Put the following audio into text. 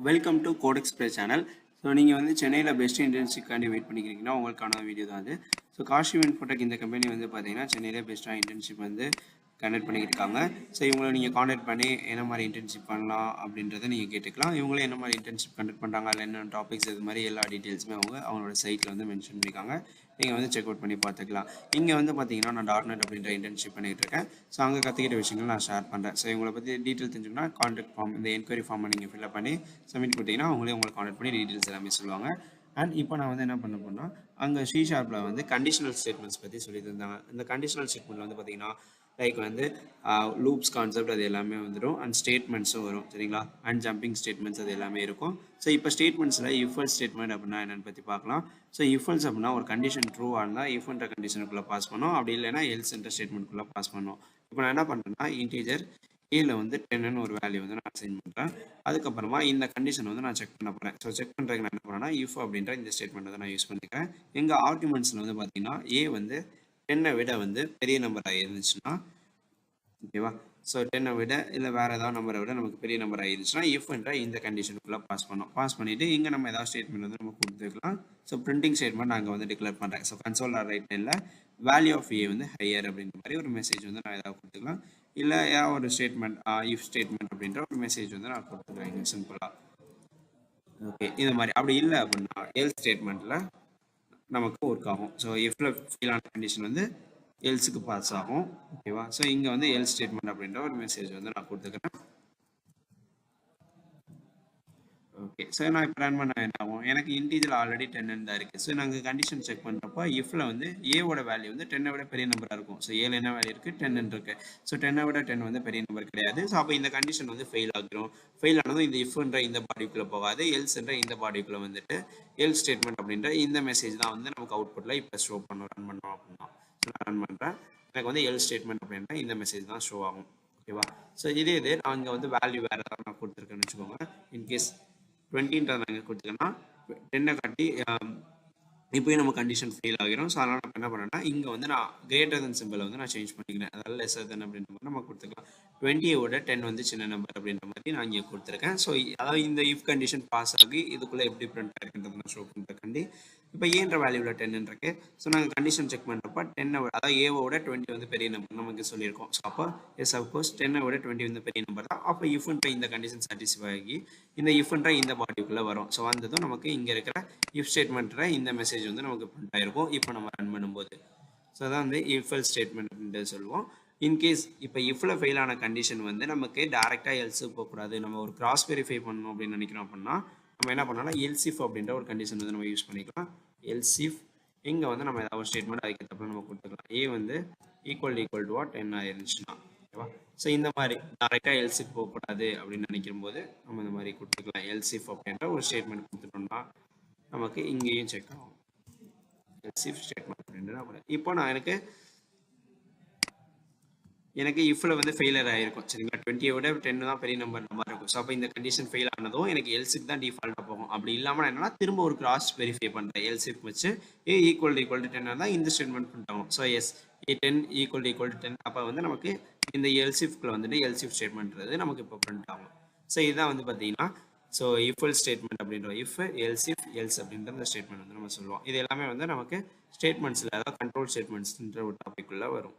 Welcome to code express channel. So நீங்கள் வந்து சென்னையில் பெஸ்ட் இன்டர்ன்ஷிப்காண்டி வெயிட் பண்ணிக்கிறீங்கன்னா உங்களுக்கான வீடியோ தான் அது. ஸோ காஷி இன்ஃபோடெக் இந்த கம்பெனி வந்து பார்த்தீங்கன்னா சென்னையிலே பெஸ்ட்டாக இன்டர்ன்ஷிப் வந்து கண்டக்ட் பண்ணிக்கிட்டு இருக்காங்க. ஸோ இவங்களை நீங்கள் காண்டாக்ட் பண்ணி என்ன மாதிரி இன்டர்ன்ஷிப் பண்ணலாம் அப்படின்றத நீங்கள் கேட்டுக்கலாம். இவங்களே என்ன மாதிரி இன்டர்ன்ஷிப் கண்டக்ட் பண்ணுறாங்க, இல்லை என்ன டாபிக்ஸ் இது மாதிரி எல்லா டீட்டெயில்ஸுமே அவங்களோட சைட்டில் வந்து மென்ஷன் பண்ணியிருக்காங்க. நீங்கள் வந்து செக் அவுட் பண்ணி பார்த்துக்கலாம். இங்கே வந்து பார்த்தீங்கன்னா நான் டாட்நெட் அப்படின்ற இன்டர்ன்ஷிப் பண்ணிகிட்டு இருக்கேன். ஸோ அங்கே கற்றுக்கிட்ட விஷயங்கள் நான் ஷேர் பண்ணுறேன். ஸோ இவங்களை பற்றி டீட்டெயில் தெரிஞ்சுக்கணும்னா காண்டாக்ட் ஃபார்ம், இந்த என்கொயரி ஃபார்மை நீங்கள் ஃபில்அப் பண்ணி சப்மிட் கொடுத்தீங்கன்னா அவங்களே உங்களை காண்டாக்ட் பண்ணி டீட்டெயில்ஸ் எல்லாமே சொல்லுவாங்க. அண்ட் இப்போ நான் வந்து என்ன பண்ண போனால் அங்கே C# வந்து கண்டிஷனல் ஸ்டேட்மெண்ட்ஸ் பற்றி சொல்லி தந்தாங்க. இந்த கண்டிஷனல் ஸ்டேட்மெண்ட் வந்து பார்த்தீங்கன்னா லைக் வந்து லூப்ஸ் கான்செப்ட் அது எல்லாமே வந்துடும். அண்ட் ஸ்டேட்மெண்ட்ஸும் வரும், சரிங்களா. அண்ட் ஜம்பிங் ஸ்டேட்மெண்ட்ஸ் அது எல்லாமே இருக்கும். ஸோ இப்போ ஸ்டேட்மெண்ட்ஸில் இஃபல் ஸ்டேட்மெண்ட் அப்படின்னா என்னென்னு பற்றி பார்க்கலாம். ஸோ இஃபல்ஸ் அப்படின்னா ஒரு கண்டிஷன் ட்ரூவாக இருந்தால் இஃப்ன்ற கண்டிஷனுக்குள்ளே பாஸ் பண்ணோம், அப்படி இல்லைன்னா எல்ஸ்ன்ற ஸ்டேட்மெண்ட்குள்ளே பாஸ் பண்ணோம். இப்போ நான் என்ன பண்ணுறேன்னா இன்டீஜர் ஏல வந்து 10ன்னு ஒரு வேல்யூ வந்து நான் அசைன் பண்ணுறேன். அதுக்கப்புறமா இந்த கண்டிஷன் வந்து நான் செக் பண்ண போகிறேன். ஸோ செக் பண்ணுறதுக்கு நான் என்ன பண்ணுறேன்னா இஃப் அப்படின்ற இந்த ஸ்டேட்மெண்ட் வந்து நான் யூஸ் பண்ணிக்கிறேன். எங்கள் ஆர்குமெண்ட்ஸில் வந்து பார்த்தீங்கன்னா ஏ வந்து 10 விட வந்து பெரிய நம்பராக இருந்துச்சுன்னா, ஓகேவா. ஸோ 10 விட இல்லை வேறு ஏதாவது நம்பரை விட நமக்கு பெரிய நம்பர் ஆகிருந்துச்சுன்னா இஃப்ன்ற இந்த கண்டிஷனுக்குள்ளே பாஸ் பண்ணோம். பாஸ் பண்ணிவிட்டு இங்கே நம்ம ஏதாவது ஸ்டேட்மெண்ட் வந்து நம்ம கொடுத்துக்கலாம். ஸோ பிரிண்டிங் ஸ்டேட்மெண்ட் நான் அங்கே வந்து டிக்ளேர் பண்ணுறேன். ஸோ கன்சோல் ரைட் இல்லை வேல்யூ ஆஃப் ஏ வந்து ஹையர் அப்படின்ற மாதிரி ஒரு மெசேஜ் வந்து நான் ஏதாவது கொடுத்துக்கலாம். இல்லை ஏதாவது ஒரு ஸ்டேட்மெண்ட் இஃப் ஸ்டேட்மெண்ட் அப்படின்ற ஒரு மெசேஜ் வந்து நான் கொடுத்துக்கிறேன் இங்கே சிம்பிளாக. ஓகே, இது மாதிரி. அப்படி இல்லை அப்படின்னா எல் ஸ்டேட்மெண்ட்டில் நமக்கு ஒர்க் ஆகும். ஸோ இஃப்ல ஃபெயில் ஆன கண்டிஷன் வந்து எல்ஸுக்கு பாஸ் ஆகும், ஓகேவா. ஸோ இங்கே வந்து எல் ஸ்டேட்மெண்ட் அப்படின்ற ஒரு மெசேஜ் வந்து நான் கொடுத்துக்கிறேன். ஓகே, ஸோ நான் இப்போ ரன் பண்ண என்ன ஆகும், எனக்கு இன்டீஜர் ஆல்ரெடி 10 தான் இருக்குது. ஸோ நாங்கள் கண்டிஷன் செக் பண்ணுறப்போ இஃப்ல வந்து ஏவோட வேல்யூ வந்து 10 விட பெரிய நம்பராக இருக்கும். ஸோ ஏல என்ன வேல்யூ இருக்குது, 10 இருக்கு. ஸோ 10 விட 10 வந்து பெரிய நம்பர் கிடையாது. ஸோ அப்போ இந்த கண்டிஷன் வந்து ஃபெயில் ஆகிரும். ஃபெயில் ஆனதும் இந்த இஃப்ன்ற இந்த பாடிக்குள்ளே போகாது, எல்ஸ்ன்ற இந்த பாடிக்குள்ளே வந்துட்டு எல் ஸ்டேட்மெண்ட் அப்படின்ற இந்த மெசேஜ் தான் வந்து நமக்கு அவுட்புட்டில் இப்போ ஷோ பண்ணோம், ரன் பண்ணோம் அப்படின்னா. ஸோ நான் ரன் பண்ணுறேன், எனக்கு வந்து எல் ஸ்டேட்மெண்ட் அப்படின்ற இந்த மெசேஜ் தான் ஷோ ஆகும், ஓகேவா. ஸோ இதே நான் இங்கே வந்து வேல்யூ வேறு ஏதாவது நான் கொடுத்துருக்கேன்னு வச்சுக்கோங்க. இன்கேஸ் 20ன்றதை நாங்கள் கொடுத்துக்கன்னா 10 காட்டி இப்போயும் நம்ம கண்டிஷன் ஃபெயில் ஆகிரும். ஸோ அதனால் நான் என்ன பண்ணேன்னா இங்கே வந்து நான் கிரேட்டர் தென் சிம்பிளை வந்து நான் சேஞ்ச் பண்ணிக்கிறேன். அதாவது லெஸர் தென் அப்படின்ற மாதிரி நம்ம கொடுத்துக்கலாம். 20யோட 10 வந்து சின்ன நம்பர் அப்படின்ற மாதிரி நான் இங்கே கொடுத்துருக்கேன். ஸோ அதாவது இந்த இஃப் கண்டிஷன் பாஸ் ஆகி இதுக்குள்ளே எப்படி பிரிண்ட் ஆகிருக்குன்றது நான் ஷோ பண்ணுறக்காண்டி இப்போ ஏன்ற வேல்யூவில் 10 இருக்கு. ஸோ நாங்கள் கண்டிஷன் செக் பண்ணுறப்ப 10 அதாவது ஏவோட 20 வந்து பெரிய நம்பர் நமக்கு சொல்லியிருக்கோம். ஸோ அப்போ எஸ் அஃப்கோர்ஸ் 10 விட 20 வந்து பெரிய நம்பர் தான். அப்போ இஃப்ன்ற இந்த கண்டிஷன் சாட்டிஸ்ஃபை ஆகி இந்த இஃப்ன்ற இந்த பாடிக்குள்ளே வரும். ஸோ வந்ததும் நமக்கு இங்கே இருக்கிற இஃப் ஸ்டேட்மெண்ட்டில் இந்த மெசேஜ் வந்து நமக்கு பிரிண்ட் ஆகிருக்கும் இப்போ நம்ம ரன் பண்ணும்போது. ஸோ அதான் வந்து இஃப் ஸ்டேட்மெண்ட் அப்படின்ட்டு சொல்லுவோம். இன்கேஸ் இப்போ இஃப்ல ஃபெயில் ஆன கண்டிஷன் வந்து நமக்கு டேரெக்டாக எல்ஸுக்கு போகக்கூடாது, நம்ம ஒரு கிராஸ் வெரிஃபை பண்ணணும் அப்படின்னு நினைக்கிறோம் அப்படின்னா நம்ம என்ன பண்ணோம்னா எல்சிஃப் அப்படின்ற ஒரு கண்டிஷன் வந்து நம்ம யூஸ் பண்ணிக்கலாம். எல்சிஃப் இங்கே வந்து நம்ம ஏதாவது ஒரு ஸ்டேட்மெண்ட் அதுக்கப்புறம் நம்ம கொடுத்துக்கலாம். ஏ வந்து ஈக்குவல் டு வாட் 10 ஆயிருந்துச்சுன்னா, ஓகேவா. ஸோ இந்த மாதிரி டேரெக்டாக எல்சிஃப் போகக்கூடாது அப்படின்னு நினைக்கும் போது நம்ம இந்த மாதிரி கொடுத்துக்கலாம். எல்சிஃப் அப்படின்ற ஒரு ஸ்டேட்மெண்ட் கொடுத்துட்டோம்னா நமக்கு இங்கேயும் செக் ஆகும் எல்சிஃப் ஸ்டேட்மெண்ட் அப்படின்ற. இப்போ நான் எனக்கு இஃப்ல வந்து ஃபெயிலியர் ஆகிருக்கும், சரிங்களா. 20 விட 10 தான் பெரிய நம்பர் மாதிரி இருக்கும். ஸோ அப்போ இந்த கண்டிஷன் ஃபெயில் ஆனதும் எனக்கு எல்ஸுக்கு தான் டிஃபால்ட்டாக போகும். அப்படி இல்லாமல் நான் என்னன்னா திரும்ப ஒரு கிராஸ் வெரிஃபை பண்ணுறேன். எல்ஸுக்கு வச்சு ஏ ஈக்குவல் டு 10 தான் இந்த ஸ்டேட்மெண்ட் பிரிண்ட் ஆகும். So S A 10 equal to 10 அப்போ வந்து நமக்கு இந்த எல்சிஃப்குள்ள வந்துட்டு எல்சிஃப் ஸ்டேட்மெண்ட்றது நமக்கு இப்போ பிரிண்ட் ஆகும். ஸோ இதுதான் வந்து பார்த்தீங்கன்னா ஸோ இஃபல் ஸ்டேட்மெண்ட் அப்படின்ற இஃப் எல்சிஃப் எல்ஸ் அப்படின்ற இந்த ஸ்டேட்மெண்ட் வந்து நம்ம சொல்லுவோம். இது எல்லாமே வந்து நமக்கு ஸ்டேட்மெண்ட்ஸில் அதாவது கண்ட்ரோல் ஸ்டேட்மெண்ட்ஸ்ன்ற ஒரு டாபிக் உள்ள வரும்.